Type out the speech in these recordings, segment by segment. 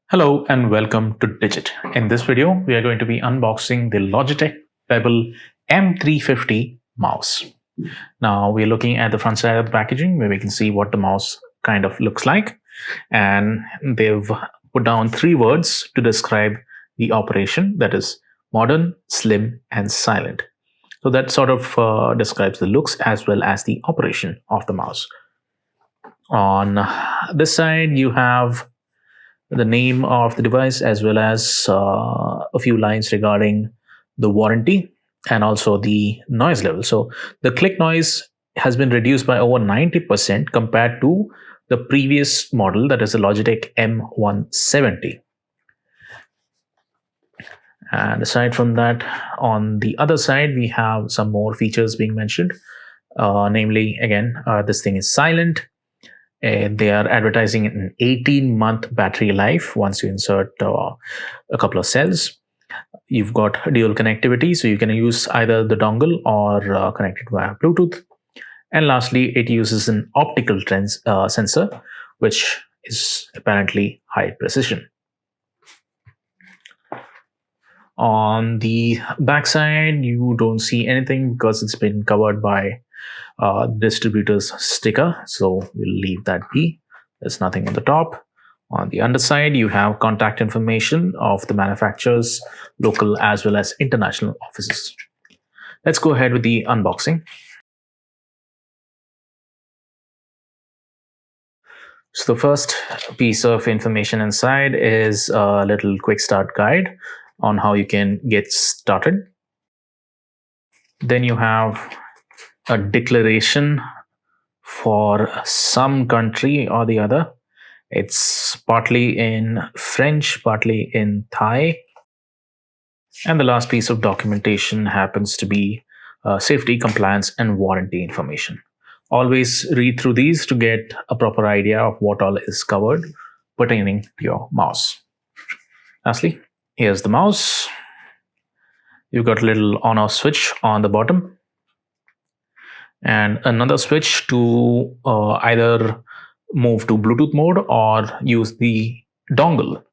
Hello and welcome to Digit. In this video, we are going to be unboxing the Logitech Pebble M350 mouse. Now we're looking at the front side of the packaging where we can see what the mouse kind of looks like. And they've put down 3 words to describe the operation, that is modern, slim, and silent. So that sort of describes the looks as well as the operation of the mouse. On this side, you have the name of the device as well as a few lines regarding the warranty and also the noise level. So the click noise has been reduced by over 90% compared to the previous model, that is the Logitech M170. And aside from that, on the other side, we have some more features being mentioned. Namely, again, this thing is silent. They are advertising an 18-month battery life once you insert a couple of cells. You've got dual connectivity, so you can use either the dongle or connect it via Bluetooth. And lastly, it uses an optical sensor, which is apparently high precision. On the backside, you don't see anything because it's been covered by distributor's sticker, so we'll leave that be. There's nothing on the top. On the underside, you have contact information of the manufacturer's local as well as international offices. Let's go ahead with the unboxing. So the first piece of information inside is a little quick start guide on how you can get started. Then you have a declaration for some country or the other. It's partly in French, partly in Thai. And the last piece of documentation happens to be safety, compliance, and warranty information. Always read through these to get a proper idea of what all is covered pertaining to your mouse. Lastly, here's the mouse. You've got a little on-off switch on the bottom and another switch to either move to Bluetooth mode or use the dongle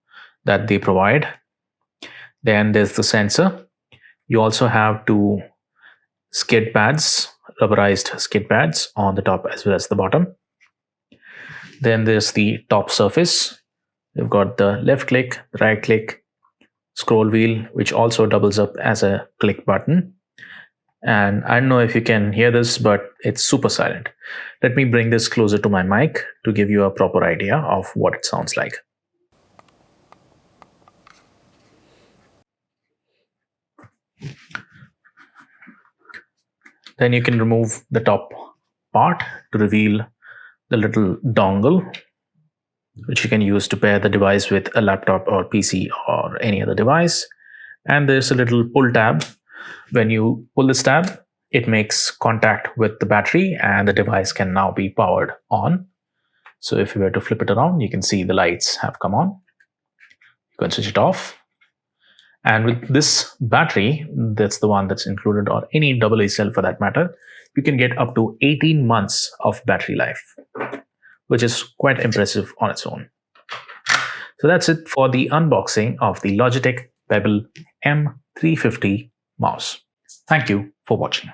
that they provide. Then there's the sensor. You also have 2 skid pads, rubberized skid pads on the top as well as the bottom. Then there's the top surface. You've got the left click, right click, scroll wheel, which also doubles up as a click button. And I don't know if you can hear this, but it's super silent. Let me bring this closer to my mic to give you a proper idea of what it sounds like. Then you can remove the top part to reveal the little dongle, which you can use to pair the device with a laptop or PC or any other device. And there's a little pull tab. When you pull this tab, it makes contact with the battery and the device can now be powered on. So if you were to flip it around, you can see the lights have come on. You can switch it off. And with this battery, that's the one that's included, or any AA cell for that matter, you can get up to 18 months of battery life, which is quite impressive on its own. So that's it for the unboxing of the Logitech Pebble M350 mouse. Thank you for watching.